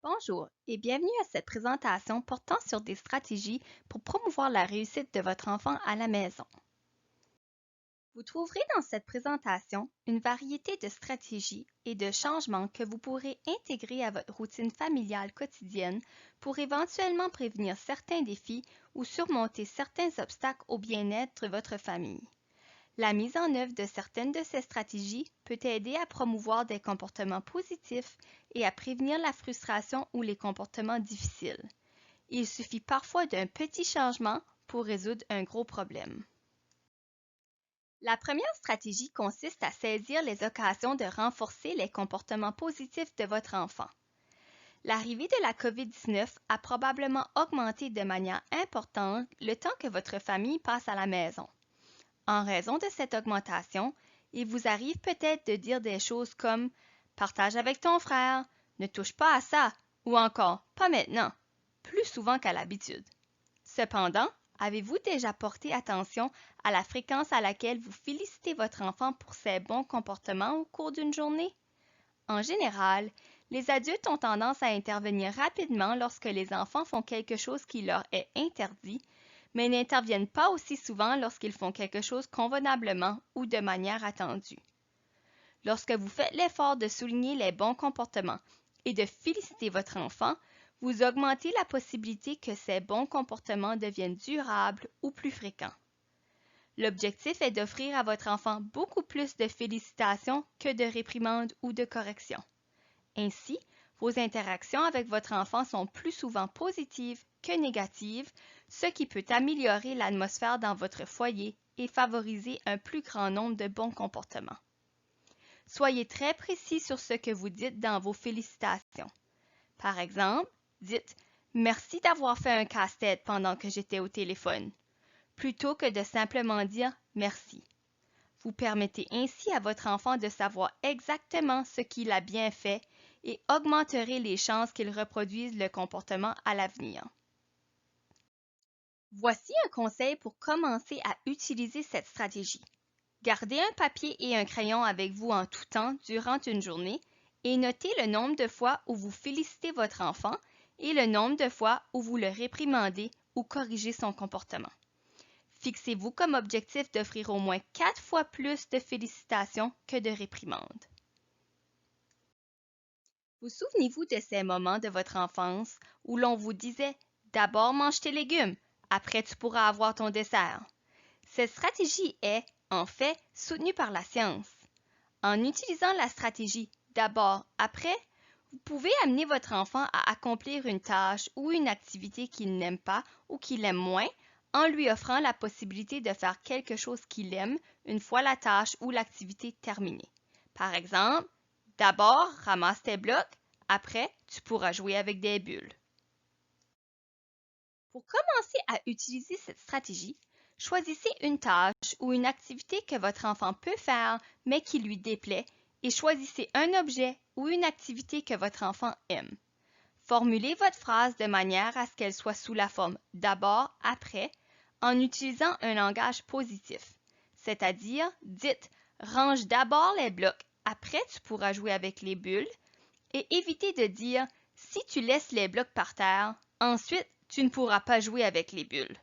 Bonjour et bienvenue à cette présentation portant sur des stratégies pour promouvoir la réussite de votre enfant à la maison. Vous trouverez dans cette présentation une variété de stratégies et de changements que vous pourrez intégrer à votre routine familiale quotidienne pour éventuellement prévenir certains défis ou surmonter certains obstacles au bien-être de votre famille. La mise en œuvre de certaines de ces stratégies peut aider à promouvoir des comportements positifs et à prévenir la frustration ou les comportements difficiles. Il suffit parfois d'un petit changement pour résoudre un gros problème. La première stratégie consiste à saisir les occasions de renforcer les comportements positifs de votre enfant. L'arrivée de la COVID-19 a probablement augmenté de manière importante le temps que votre famille passe à la maison. En raison de cette augmentation, il vous arrive peut-être de dire des choses comme « partage avec ton frère »,« ne touche pas à ça » ou encore « pas maintenant », plus souvent qu'à l'habitude. Cependant, avez-vous déjà porté attention à la fréquence à laquelle vous félicitez votre enfant pour ses bons comportements au cours d'une journée? En général, les adultes ont tendance à intervenir rapidement lorsque les enfants font quelque chose qui leur est interdit, mais n'interviennent pas aussi souvent lorsqu'ils font quelque chose convenablement ou de manière attendue. Lorsque vous faites l'effort de souligner les bons comportements et de féliciter votre enfant, vous augmentez la possibilité que ces bons comportements deviennent durables ou plus fréquents. L'objectif est d'offrir à votre enfant beaucoup plus de félicitations que de réprimandes ou de corrections. Ainsi, vos interactions avec votre enfant sont plus souvent positives que négatives, ce qui peut améliorer l'atmosphère dans votre foyer et favoriser un plus grand nombre de bons comportements. Soyez très précis sur ce que vous dites dans vos félicitations. Par exemple, dites « Merci d'avoir fait un casse-tête pendant que j'étais au téléphone » plutôt que de simplement dire « Merci ». Vous permettez ainsi à votre enfant de savoir exactement ce qu'il a bien fait et augmenterez les chances qu'il reproduise le comportement à l'avenir. Voici un conseil pour commencer à utiliser cette stratégie. Gardez un papier et un crayon avec vous en tout temps durant une journée et notez le nombre de fois où vous félicitez votre enfant et le nombre de fois où vous le réprimandez ou corrigez son comportement. Fixez-vous comme objectif d'offrir au moins 4 fois plus de félicitations que de réprimandes. Vous souvenez-vous de ces moments de votre enfance où l'on vous disait « D'abord mange tes légumes, après tu pourras avoir ton dessert ». Cette stratégie est, en fait, soutenue par la science. En utilisant la stratégie « D'abord, après », vous pouvez amener votre enfant à accomplir une tâche ou une activité qu'il n'aime pas ou qu'il aime moins en lui offrant la possibilité de faire quelque chose qu'il aime une fois la tâche ou l'activité terminée. Par exemple, d'abord, ramasse tes blocs, après, tu pourras jouer avec des bulles. Pour commencer à utiliser cette stratégie, choisissez une tâche ou une activité que votre enfant peut faire mais qui lui déplaît et choisissez un objet ou une activité que votre enfant aime. Formulez votre phrase de manière à ce qu'elle soit sous la forme d'abord, après, en utilisant un langage positif. C'est-à-dire, dites « range d'abord les blocs, après tu pourras jouer avec les bulles » et évitez de dire « si tu laisses les blocs par terre, ensuite tu ne pourras pas jouer avec les bulles ».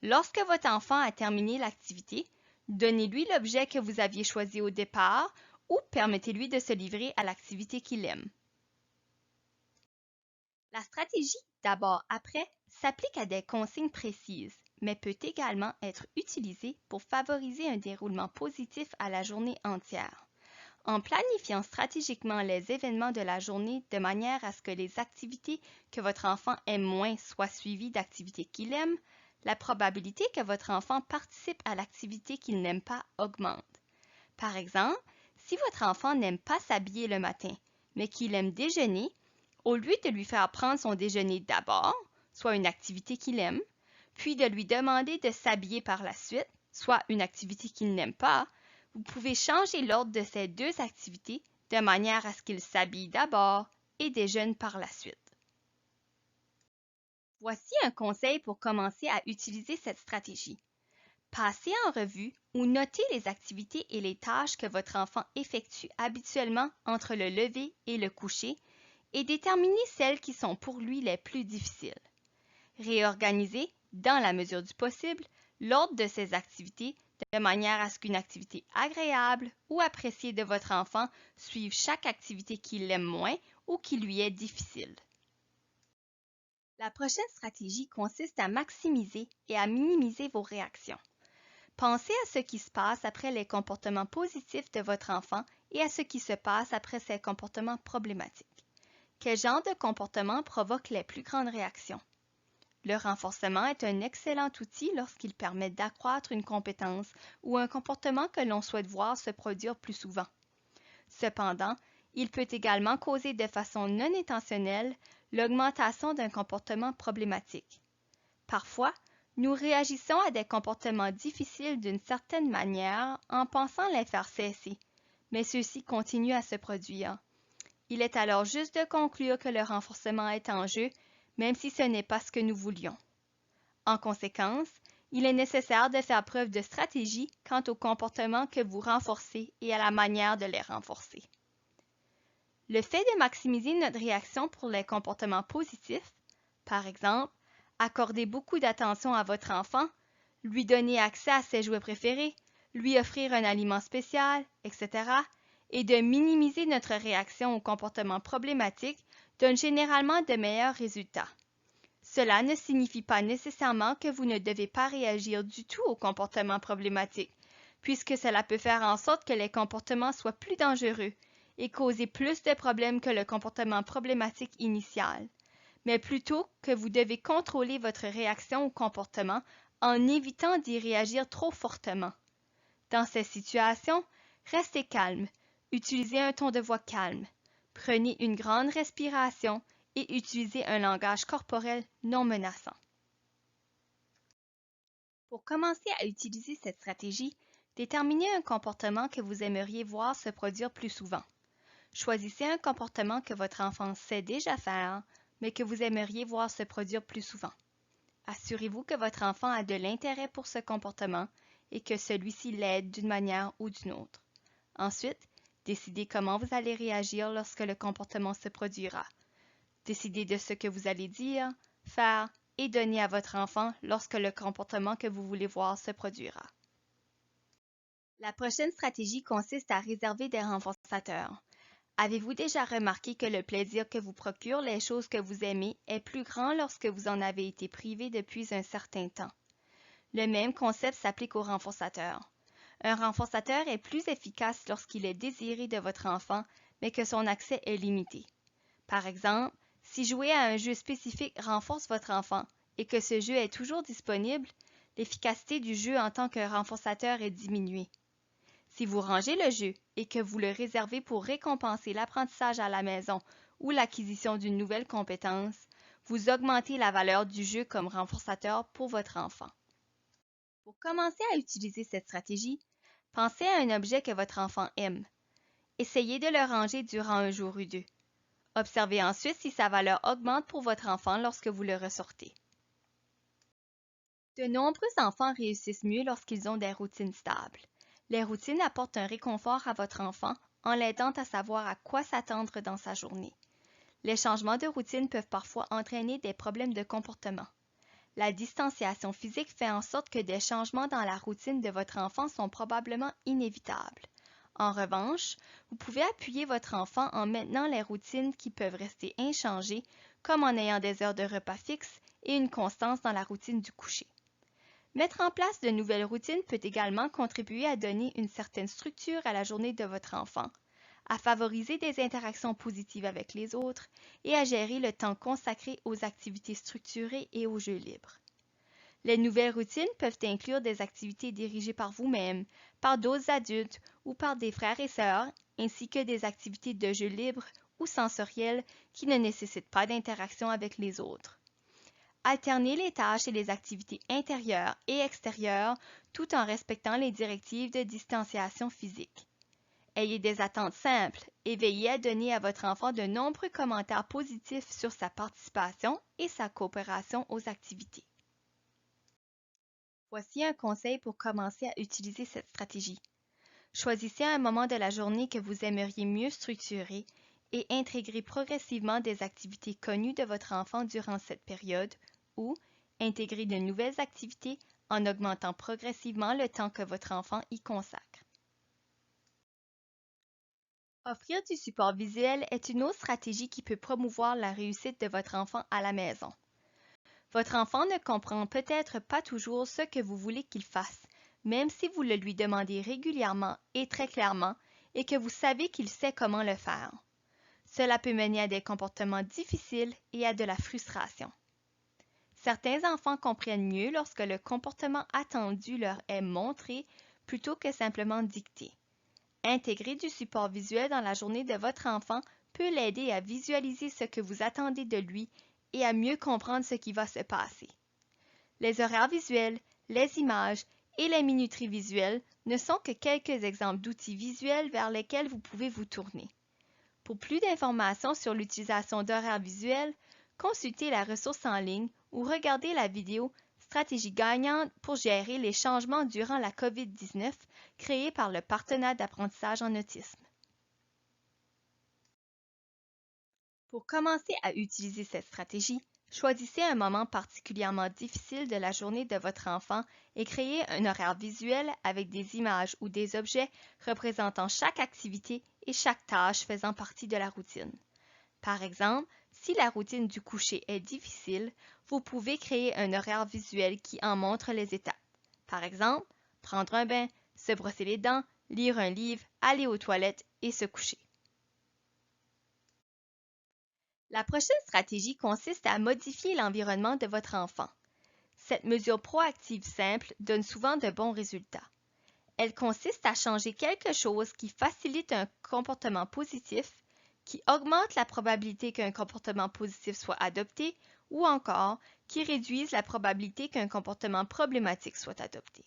Lorsque votre enfant a terminé l'activité, donnez-lui l'objet que vous aviez choisi au départ ou permettez-lui de se livrer à l'activité qu'il aime. La stratégie d'abord-après s'applique à des consignes précises, mais peut également être utilisée pour favoriser un déroulement positif à la journée entière. En planifiant stratégiquement les événements de la journée de manière à ce que les activités que votre enfant aime moins soient suivies d'activités qu'il aime, la probabilité que votre enfant participe à l'activité qu'il n'aime pas augmente. Par exemple, si votre enfant n'aime pas s'habiller le matin, mais qu'il aime déjeuner, au lieu de lui faire prendre son déjeuner d'abord, soit une activité qu'il aime, puis de lui demander de s'habiller par la suite, soit une activité qu'il n'aime pas, vous pouvez changer l'ordre de ces deux activités de manière à ce qu'il s'habille d'abord et déjeune par la suite. Voici un conseil pour commencer à utiliser cette stratégie. Passez en revue ou notez les activités et les tâches que votre enfant effectue habituellement entre le lever et le coucher et déterminez celles qui sont pour lui les plus difficiles. Réorganisez, dans la mesure du possible, l'ordre de ces activités de manière à ce qu'une activité agréable ou appréciée de votre enfant suive chaque activité qu'il aime moins ou qui lui est difficile. La prochaine stratégie consiste à maximiser et à minimiser vos réactions. Pensez à ce qui se passe après les comportements positifs de votre enfant et à ce qui se passe après ces comportements problématiques. Quel genre de comportement provoque les plus grandes réactions? Le renforcement est un excellent outil lorsqu'il permet d'accroître une compétence ou un comportement que l'on souhaite voir se produire plus souvent. Cependant, il peut également causer de façon non intentionnelle l'augmentation d'un comportement problématique. Parfois, nous réagissons à des comportements difficiles d'une certaine manière en pensant les faire cesser, mais ceux-ci continuent à se produire. Il est alors juste de conclure que le renforcement est en jeu, même si ce n'est pas ce que nous voulions. En conséquence, il est nécessaire de faire preuve de stratégie quant aux comportements que vous renforcez et à la manière de les renforcer. Le fait de maximiser notre réaction pour les comportements positifs, par exemple, accorder beaucoup d'attention à votre enfant, lui donner accès à ses jouets préférés, lui offrir un aliment spécial, etc., et de minimiser notre réaction aux comportements problématiques donne généralement de meilleurs résultats. Cela ne signifie pas nécessairement que vous ne devez pas réagir du tout aux comportements problématiques, puisque cela peut faire en sorte que les comportements soient plus dangereux et causer plus de problèmes que le comportement problématique initial, mais plutôt que vous devez contrôler votre réaction au comportement en évitant d'y réagir trop fortement. Dans ces situations, restez calme, utilisez un ton de voix calme, prenez une grande respiration et utilisez un langage corporel non menaçant. Pour commencer à utiliser cette stratégie, déterminez un comportement que vous aimeriez voir se produire plus souvent. Choisissez un comportement que votre enfant sait déjà faire, mais que vous aimeriez voir se produire plus souvent. Assurez-vous que votre enfant a de l'intérêt pour ce comportement et que celui-ci l'aide d'une manière ou d'une autre. Ensuite, décidez comment vous allez réagir lorsque le comportement se produira. Décidez de ce que vous allez dire, faire et donner à votre enfant lorsque le comportement que vous voulez voir se produira. La prochaine stratégie consiste à réserver des renforçateurs. Avez-vous déjà remarqué que le plaisir que vous procurent les choses que vous aimez est plus grand lorsque vous en avez été privé depuis un certain temps? Le même concept s'applique aux renforçateurs. Un renforçateur est plus efficace lorsqu'il est désiré de votre enfant, mais que son accès est limité. Par exemple, si jouer à un jeu spécifique renforce votre enfant et que ce jeu est toujours disponible, l'efficacité du jeu en tant que renforçateur est diminuée. Si vous rangez le jeu et que vous le réservez pour récompenser l'apprentissage à la maison ou l'acquisition d'une nouvelle compétence, vous augmentez la valeur du jeu comme renforçateur pour votre enfant. Pour commencer à utiliser cette stratégie, pensez à un objet que votre enfant aime. Essayez de le ranger durant un jour ou deux. Observez ensuite si sa valeur augmente pour votre enfant lorsque vous le ressortez. De nombreux enfants réussissent mieux lorsqu'ils ont des routines stables. Les routines apportent un réconfort à votre enfant en l'aidant à savoir à quoi s'attendre dans sa journée. Les changements de routine peuvent parfois entraîner des problèmes de comportement. La distanciation physique fait en sorte que des changements dans la routine de votre enfant sont probablement inévitables. En revanche, vous pouvez appuyer votre enfant en maintenant les routines qui peuvent rester inchangées, comme en ayant des heures de repas fixes et une constance dans la routine du coucher. Mettre en place de nouvelles routines peut également contribuer à donner une certaine structure à la journée de votre enfant, à favoriser des interactions positives avec les autres et à gérer le temps consacré aux activités structurées et aux jeux libres. Les nouvelles routines peuvent inclure des activités dirigées par vous-même, par d'autres adultes ou par des frères et sœurs, ainsi que des activités de jeux libres ou sensorielles qui ne nécessitent pas d'interaction avec les autres. Alternez les tâches et les activités intérieures et extérieures tout en respectant les directives de distanciation physique. Ayez des attentes simples et veillez à donner à votre enfant de nombreux commentaires positifs sur sa participation et sa coopération aux activités. Voici un conseil pour commencer à utiliser cette stratégie. Choisissez un moment de la journée que vous aimeriez mieux structurer et intégrer progressivement des activités connues de votre enfant durant cette période ou intégrer de nouvelles activités en augmentant progressivement le temps que votre enfant y consacre. Offrir du support visuel est une autre stratégie qui peut promouvoir la réussite de votre enfant à la maison. Votre enfant ne comprend peut-être pas toujours ce que vous voulez qu'il fasse, même si vous le lui demandez régulièrement et très clairement et que vous savez qu'il sait comment le faire. Cela peut mener à des comportements difficiles et à de la frustration. Certains enfants comprennent mieux lorsque le comportement attendu leur est montré plutôt que simplement dicté. Intégrer du support visuel dans la journée de votre enfant peut l'aider à visualiser ce que vous attendez de lui et à mieux comprendre ce qui va se passer. Les horaires visuels, les images et les minuteries visuelles ne sont que quelques exemples d'outils visuels vers lesquels vous pouvez vous tourner. Pour plus d'informations sur l'utilisation d'horaires visuels, consultez la ressource en ligne ou regardez la vidéo Stratégie gagnante pour gérer les changements durant la COVID-19 créée par le Partenariat d'apprentissage en autisme. Pour commencer à utiliser cette stratégie, choisissez un moment particulièrement difficile de la journée de votre enfant et créez un horaire visuel avec des images ou des objets représentant chaque activité et chaque tâche faisant partie de la routine. Par exemple, si la routine du coucher est difficile, vous pouvez créer un horaire visuel qui en montre les étapes. Par exemple, prendre un bain, se brosser les dents, lire un livre, aller aux toilettes et se coucher. La prochaine stratégie consiste à modifier l'environnement de votre enfant. Cette mesure proactive simple donne souvent de bons résultats. Elle consiste à changer quelque chose qui facilite un comportement positif, qui augmente la probabilité qu'un comportement positif soit adopté ou encore qui réduise la probabilité qu'un comportement problématique soit adopté.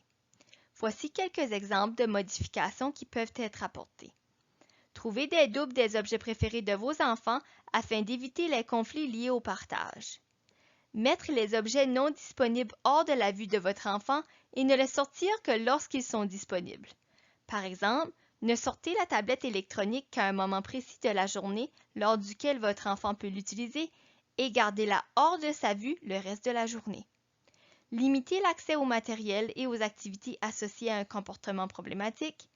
Voici quelques exemples de modifications qui peuvent être apportées. Trouvez des doubles des objets préférés de vos enfants afin d'éviter les conflits liés au partage. Mettre les objets non disponibles hors de la vue de votre enfant et ne les sortir que lorsqu'ils sont disponibles. Par exemple, ne sortez la tablette électronique qu'à un moment précis de la journée lors duquel votre enfant peut l'utiliser et gardez-la hors de sa vue le reste de la journée. Limitez l'accès au matériel et aux activités associées à un comportement problématique.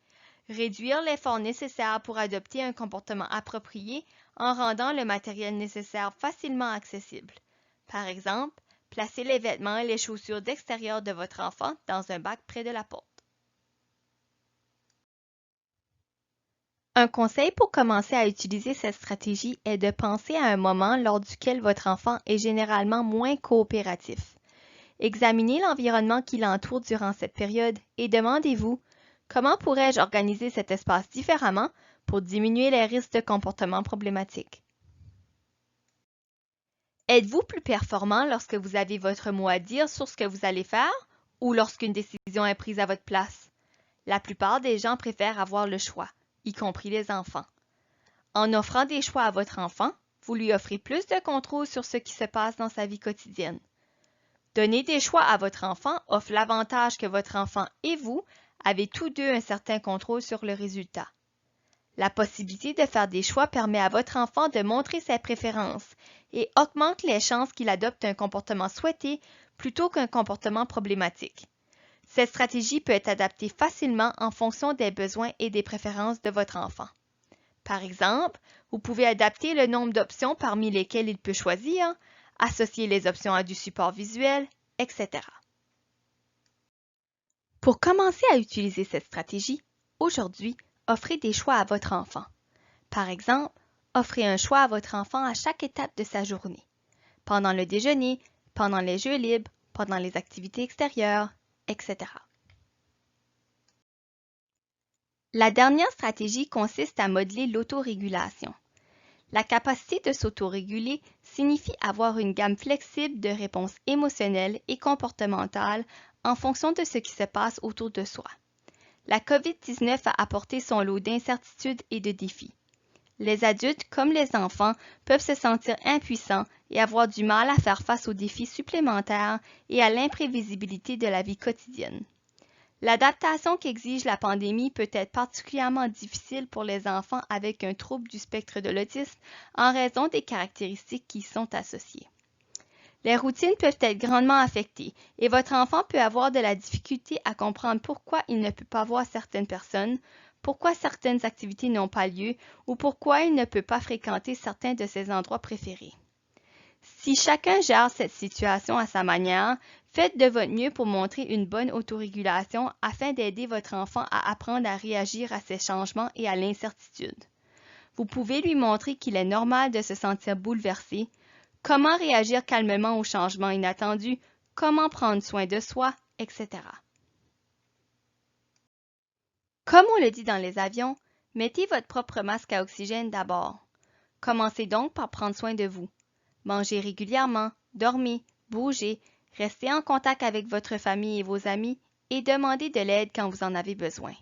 Réduire l'effort nécessaire pour adopter un comportement approprié en rendant le matériel nécessaire facilement accessible. Par exemple, placez les vêtements et les chaussures d'extérieur de votre enfant dans un bac près de la porte. Un conseil pour commencer à utiliser cette stratégie est de penser à un moment lors duquel votre enfant est généralement moins coopératif. Examinez l'environnement qui l'entoure durant cette période et demandez-vous « Comment pourrais-je organiser cet espace différemment pour diminuer les risques de comportements problématiques? » Êtes-vous plus performant lorsque vous avez votre mot à dire sur ce que vous allez faire ou lorsqu'une décision est prise à votre place? La plupart des gens préfèrent avoir le choix, y compris les enfants. En offrant des choix à votre enfant, vous lui offrez plus de contrôle sur ce qui se passe dans sa vie quotidienne. Donner des choix à votre enfant offre l'avantage que votre enfant et vous avez tous deux un certain contrôle sur le résultat. La possibilité de faire des choix permet à votre enfant de montrer ses préférences et augmente les chances qu'il adopte un comportement souhaité plutôt qu'un comportement problématique. Cette stratégie peut être adaptée facilement en fonction des besoins et des préférences de votre enfant. Par exemple, vous pouvez adapter le nombre d'options parmi lesquelles il peut choisir, associer les options à du support visuel, etc. Pour commencer à utiliser cette stratégie, aujourd'hui, offrez des choix à votre enfant. Par exemple, offrez un choix à votre enfant à chaque étape de sa journée. Pendant le déjeuner, pendant les jeux libres, pendant les activités extérieures, etc. La dernière stratégie consiste à modeler l'autorégulation. La capacité de s'autoréguler signifie avoir une gamme flexible de réponses émotionnelles et comportementales en fonction de ce qui se passe autour de soi. La COVID-19 a apporté son lot d'incertitudes et de défis. Les adultes comme les enfants peuvent se sentir impuissants et avoir du mal à faire face aux défis supplémentaires et à l'imprévisibilité de la vie quotidienne. L'adaptation qu'exige la pandémie peut être particulièrement difficile pour les enfants avec un trouble du spectre de l'autisme en raison des caractéristiques qui y sont associées. Les routines peuvent être grandement affectées et votre enfant peut avoir de la difficulté à comprendre pourquoi il ne peut pas voir certaines personnes, pourquoi certaines activités n'ont pas lieu ou pourquoi il ne peut pas fréquenter certains de ses endroits préférés. Si chacun gère cette situation à sa manière, faites de votre mieux pour montrer une bonne autorégulation afin d'aider votre enfant à apprendre à réagir à ces changements et à l'incertitude. Vous pouvez lui montrer qu'il est normal de se sentir bouleversé, comment réagir calmement aux changements inattendus, comment prendre soin de soi, etc. Comme on le dit dans les avions, mettez votre propre masque à oxygène d'abord. Commencez donc par prendre soin de vous. Mangez régulièrement, dormez, bougez, restez en contact avec votre famille et vos amis et demandez de l'aide quand vous en avez besoin.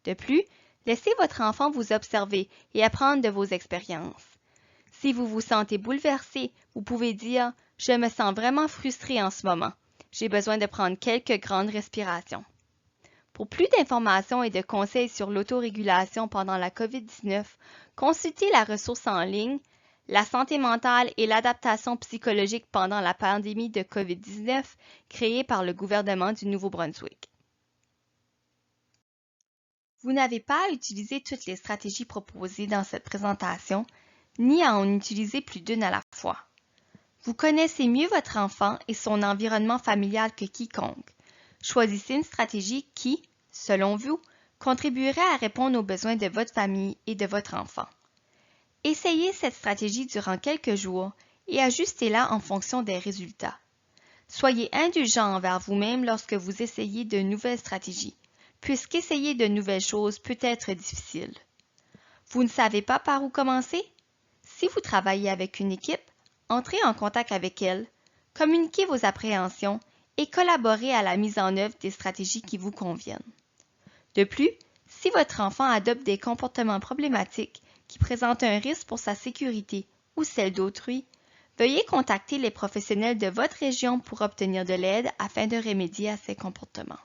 De plus, laissez votre enfant vous observer et apprendre de vos expériences. Si vous vous sentez bouleversé, vous pouvez dire « Je me sens vraiment frustré en ce moment. J'ai besoin de prendre quelques grandes respirations. » Pour plus d'informations et de conseils sur l'autorégulation pendant la COVID-19, consultez la ressource en ligne La santé mentale et l'adaptation psychologique pendant la pandémie de COVID-19 créée par le gouvernement du Nouveau-Brunswick. Vous n'avez pas à utiliser toutes les stratégies proposées dans cette présentation, ni à en utiliser plus d'une à la fois. Vous connaissez mieux votre enfant et son environnement familial que quiconque. Choisissez une stratégie qui, selon vous, contribuerait à répondre aux besoins de votre famille et de votre enfant. Essayez cette stratégie durant quelques jours et ajustez-la en fonction des résultats. Soyez indulgent envers vous-même lorsque vous essayez de nouvelles stratégies, puisqu'essayer de nouvelles choses peut être difficile. Vous ne savez pas par où commencer? Si vous travaillez avec une équipe, entrez en contact avec elle, communiquez vos appréhensions et collaborez à la mise en œuvre des stratégies qui vous conviennent. De plus, si votre enfant adopte des comportements problématiques qui présentent un risque pour sa sécurité ou celle d'autrui, veuillez contacter les professionnels de votre région pour obtenir de l'aide afin de remédier à ces comportements.